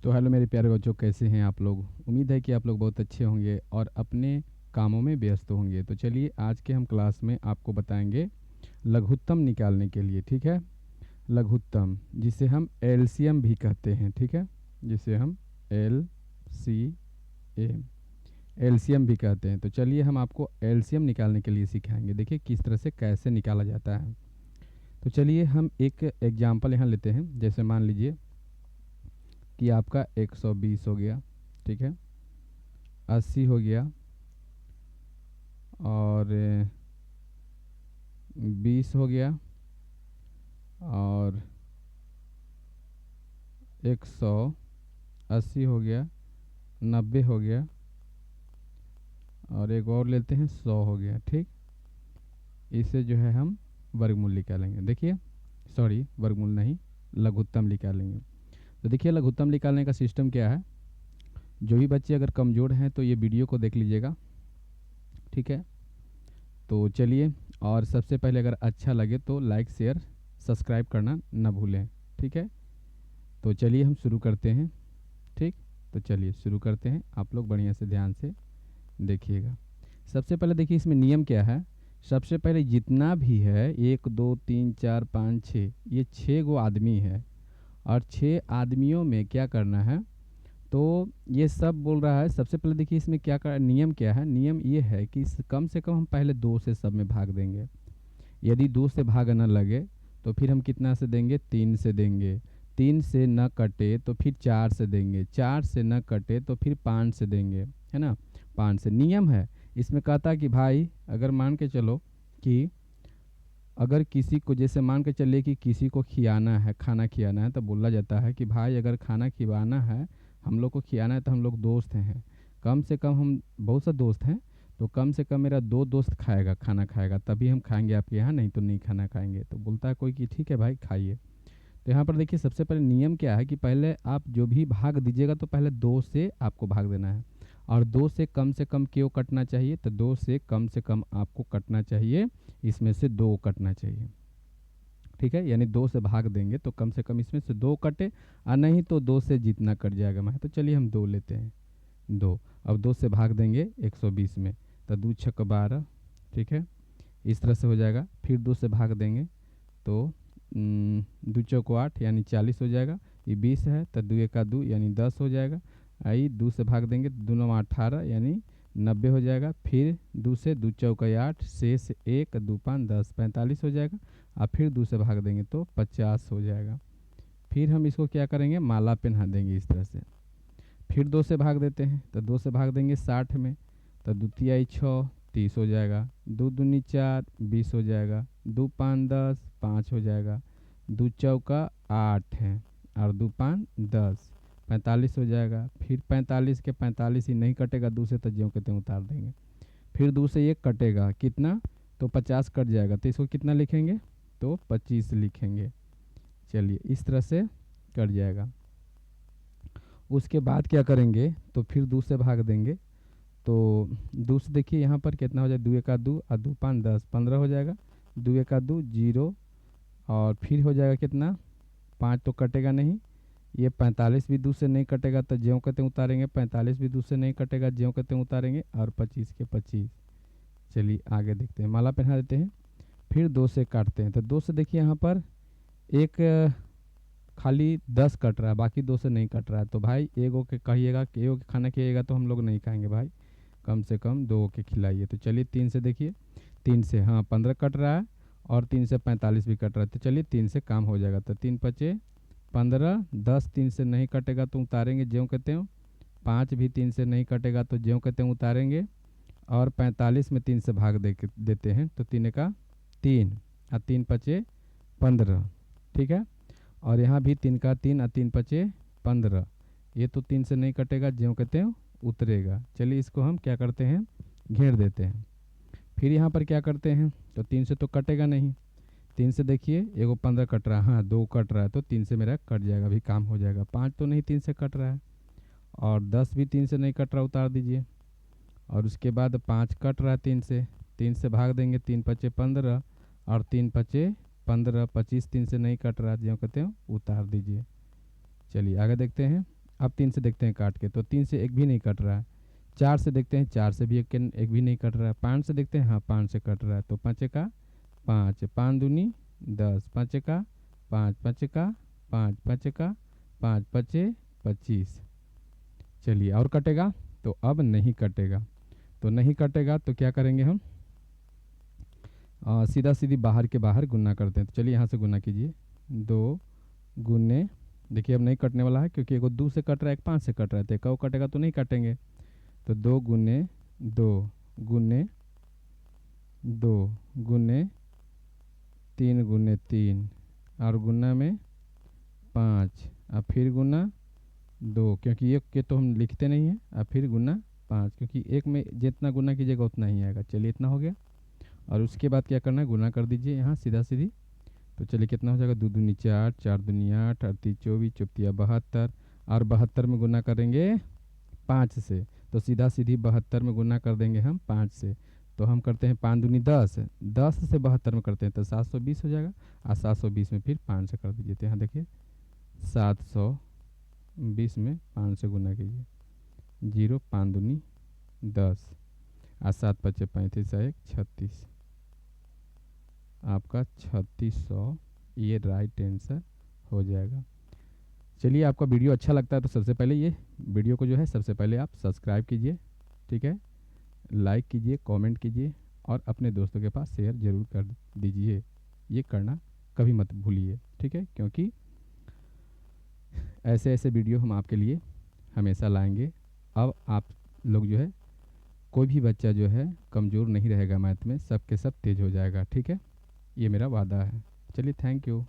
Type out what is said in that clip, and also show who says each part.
Speaker 1: तो हेलो मेरे प्यारे बच्चों, कैसे हैं आप लोग। उम्मीद है कि आप लोग बहुत अच्छे होंगे और अपने कामों में व्यस्त होंगे। तो चलिए आज के हम क्लास में आपको बताएंगे लघुत्तम निकालने के लिए। ठीक है, लघुत्तम जिसे हम एलसीएम भी कहते हैं। ठीक है, जिसे हम एल सी एम एलसीएम भी कहते हैं। तो चलिए हम आपको एलसीएम निकालने के लिए सिखाएंगे। देखिए किस तरह से कैसे निकाला जाता है। तो चलिए हम एक एग्जाम्पल यहाँ लेते हैं। जैसे मान लीजिए कि आपका 120 हो गया, ठीक है, 80 हो गया और 20 हो गया और 180 हो गया, 90 हो गया और एक और लेते हैं 100 हो गया। ठीक, इसे जो है हम वर्गमूल निकालेंगे। देखिए, सॉरी वर्गमूल नहीं, लघुत्तम निकालेंगे। तो देखिए लघुत्तम निकालने का सिस्टम क्या है। जो भी बच्चे अगर कमज़ोर हैं तो ये वीडियो को देख लीजिएगा। ठीक है, तो चलिए, और सबसे पहले अगर अच्छा लगे तो लाइक शेयर सब्सक्राइब करना ना भूलें। ठीक है, तो चलिए हम शुरू करते हैं। ठीक, तो चलिए शुरू करते हैं। आप लोग बढ़िया से ध्यान से देखिएगा। सबसे पहले देखिए इसमें नियम क्या है। सबसे पहले जितना भी है 1 2 3 4 5 6, ये 6 गो आदमी है और 6 आदमियों में क्या करना है। तो ये सब बोल रहा है। सबसे पहले देखिए इसमें क्या कर, नियम क्या है। नियम ये है कि कम से कम हम पहले 2 से सब में भाग देंगे। यदि 2 से भाग न लगे तो फिर हम कितना से देंगे, 3 से देंगे। 3 से न कटे तो फिर 4 से देंगे। 4 से न कटे तो फिर 5 से देंगे, है ना। 5 से नियम है। इसमें कहता है कि भाई अगर मान के चलो कि अगर किसी को, जैसे मान के चलिए कि किसी को खियाना है, खाना खियाना है, तो बोला जाता है कि भाई अगर खाना खिलाना है, हम लोग को खियाना है, तो हम लोग दोस्त हैं, कम से कम हम बहुत सा दोस्त हैं, तो कम से कम मेरा 2 दोस्त खाएगा, खाना खाएगा, तभी हम खाएंगे आपके यहाँ, नहीं तो नहीं खाना खाएंगे। तो बोलता है कोई कि ठीक है भाई खाइए। तो यहाँ पर देखिए सबसे पहले नियम क्या है कि पहले आप जो भी भाग दीजिएगा तो पहले 2 से आपको भाग देना है। और 2 से कम क्यों कटना चाहिए, तो 2 से कम आपको कटना चाहिए, इसमें से 2 कटना चाहिए। ठीक है, यानी 2 से भाग देंगे तो कम से कम इसमें से 2 कटे, और नहीं तो 2 से जितना कट जाएगा मैं। तो चलिए हम 2 लेते हैं। 2, अब 2 से भाग देंगे 120 में, तो 2 छक 12। ठीक है, इस तरह से हो जाएगा। फिर 2 से भाग देंगे तो 2 चौक 8 यानी 40 हो जाएगा। ये 20 है तो 2 एका 2 यानी 10 हो जाएगा। आई 2 से भाग देंगे तो 2 9 18 यानी 90 हो जाएगा। फिर 2 से 2 चौक 8, शेष 1 2 5 10 45 हो जाएगा। और फिर 2 से भाग देंगे तो 50 हो जाएगा। फिर हम इसको क्या करेंगे, माला पहना देंगे इस तरह से। फिर 2 से भाग देते हैं तो 2 से भाग देंगे 60 में, तो 2 तिहाई 6 30 हो जाएगा। 2 दूनी 4 20 हो जाएगा। 2 5 10 5 हो जाएगा। 2 चौका 8 है और 2 5 10 45 हो जाएगा। फिर 45 के 45 ही नहीं कटेगा 2 से, तो ज्यों के त्यों उतार देंगे। फिर 2 से 1 कटेगा कितना, तो 50 कट जाएगा, तो इसको कितना लिखेंगे, तो 25 लिखेंगे। चलिए इस तरह से कट जाएगा। उसके बाद क्या करेंगे, तो फिर 2 से भाग देंगे तो 2 से देखिए यहाँ पर कितना हो जाएगा, 2 एका 2 और 2 5 10 15 हो जाएगा। 2 एका 2 0 और फिर हो जाएगा कितना, 5 तो कटेगा नहीं। ये 45 भी 2 से नहीं कटेगा तो ज्यों कहते उतारेंगे। 45 भी 2 से नहीं कटेगा, ज्यों कहते उतारेंगे। और 25 के 25। चलिए आगे देखते हैं, माला पहना देते हैं। फिर 2 से काटते हैं तो 2 से देखिए यहाँ पर एक खाली 10 कट रहा है, बाकी 2 से नहीं कट रहा है। तो भाई एगो के कहिएगा कि एगो के खाना खिएगा तो हम लोग नहीं खाएंगे भाई, कम से कम 2 के खिलाइए। तो चलिए 3 से देखिए, 3 से हाँ 15 कट रहा है और 3 से 45 भी कट रहा है। तो चलिए 3 से काम हो जाएगा। तो 3 पचे 15, 10 3 से नहीं कटेगा तो उतारेंगे ज्यों कहते हो। 5 भी 3 से नहीं कटेगा तो ज्यों कहते हैं उतारेंगे। और 45 में 3 से भाग देते हैं तो 3 का 3 और 3 पचे 15। ठीक है, और यहाँ भी 3 का 3 और 3 पचे 15। ये तो 3 से नहीं कटेगा, ज्यों कहते हैं उतरेगा। चलिए इसको हम क्या करते हैं, घेर देते हैं। फिर यहाँ पर क्या करते हैं, तो 3 से तो कटेगा नहीं। 3 से देखिए एगो 15 कट रहा है, हाँ 2 कट रहा है, तो 3 से मेरा कट जाएगा, अभी काम हो जाएगा। 5 तो नहीं 3 से कट रहा है और 10 भी 3 से नहीं कट रहा, उतार दीजिए। और उसके बाद 5 कट रहा है 3 से, 3 से भाग देंगे, 3 पचे 15 और 3 पचे 15, 25 3 से नहीं कट रहा, ज्यों कहते हैं उतार दीजिए। चलिए आगे देखते हैं। अब 3 से देखते हैं काट के, तो 3 से एक भी नहीं कट रहा है। 4 से देखते हैं, 4 से भी एक भी नहीं कट रहा है। 5 से देखते हैं, हाँ 5 से कट रहा है, तो 5 का 5, 5 दूनी 10, 5 का 5, 5 का 5, 5 का 5, 5 25। चलिए और कटेगा, तो अब नहीं कटेगा। तो नहीं कटेगा तो क्या करेंगे हम, सीधा सीधी बाहर के बाहर गुना करते हैं। तो चलिए यहाँ से गुना कीजिए, 2 गुने, देखिए अब नहीं कटने वाला है क्योंकि एक 2 से कट रहा है, एक 5 से कट रहा है, तो एक और कटेगा तो नहीं काटेंगे। तो 2 गुने 2 गुने 2 गुने 3 गुने 3 और गुना में 5, अब फिर गुना 2, क्योंकि एक के तो हम लिखते नहीं हैं, अब फिर गुना 5, क्योंकि एक में जितना गुना कीजिएगा उतना ही आएगा। चलिए इतना हो गया, और उसके बाद क्या करना है, गुना कर दीजिए यहाँ सीधा सीधी। तो चलिए कितना हो जाएगा, 2 दूनी 4, 4 दूनी 8, 38 24, चौतिया 72, और 72 में गुना करेंगे 5 से, तो सीधा सीधी 72 में गुना कर देंगे हम 5 से। तो हम करते हैं 5 दूनी 10, 10 से 72 में करते हैं तो 720 हो जाएगा, और 720 में फिर 5 से कर दीजिए। तो यहाँ देखिए 720 में 5 से गुना कीजिए, 0 5 दूनी 10, और 7 5 35, 1 36, आपका 3600 ये राइट आंसर हो जाएगा। चलिए आपका वीडियो अच्छा लगता है तो सबसे पहले ये वीडियो को जो है सबसे पहले आप सब्सक्राइब कीजिए, ठीक है, लाइक कीजिए, कमेंट कीजिए, और अपने दोस्तों के पास शेयर ज़रूर कर दीजिए। ये करना कभी मत भूलिए, ठीक है, क्योंकि ऐसे ऐसे वीडियो हम आपके लिए हमेशा लाएंगे। अब आप लोग जो है, कोई भी बच्चा जो है कमज़ोर नहीं रहेगा मैथ में, सब के सब तेज़ हो जाएगा, ठीक है, ये मेरा वादा है। चलिए थैंक यू।